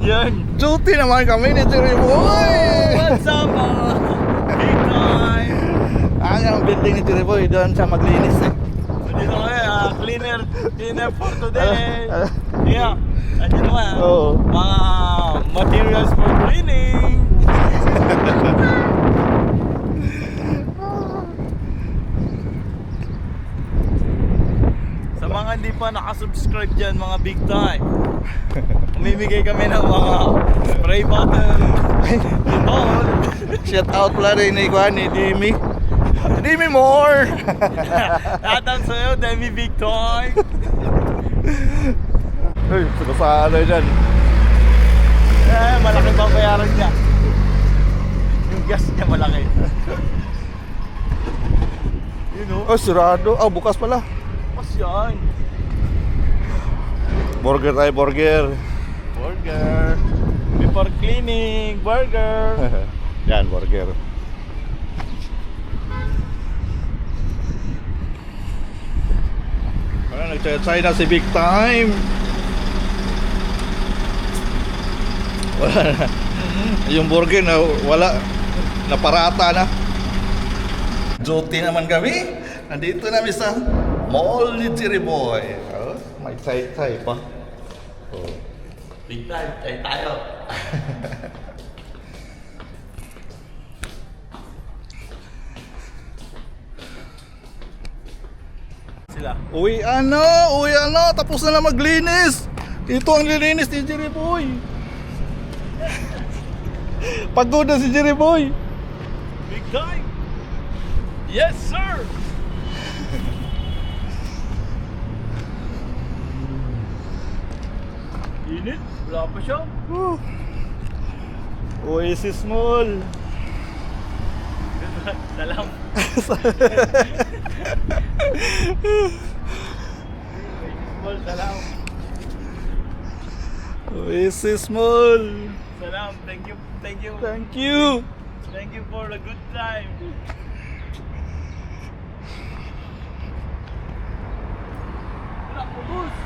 Yan. Duty naman kami ni Jerry Boy. What's up mga big time? Ang building ni Jerry Boy, doon siya maglinis eh. Dito kami, cleaner for today. Yeah, andito ka. Oo. Mga materials for cleaning. Sa mga hindi pa nakasubscribe dyan, mga big time, umimigay kami ng mga spray bottle, limon. Shout out pala rin ni Juan, ni Dimi. Dimi more! Lahat sa'yo, Demi Big Time. Uy, sinasaan na dyan. Malaki babayaran niya. Yung gas niya malaki. You know? Oh, sirado. Oh, bukas pala. Mas yan. Burger tayo, burger. Burger. Before cleaning, burger. Yan, burger. Nagchay na si Big Time. Wala na. Yung burger na wala. Naparata na. Duty naman kami. Nandito namin sa mall ni Jerry Boy. Oh, may tsay-tsay pa. Oh. Big time, tayo. Sila. Uwi ano, tapos na lang maglinis. Ito ang lilinis ni Jerry Boy. Pagod na si Jerry Boy. Big time. Yes, sir. Init? Wala pa siya. Oasis Mall. Salam. Salam. Oasis Mall. Salam. Thank you. Thank you. Thank you. Thank you for the good time. Wala po, boss.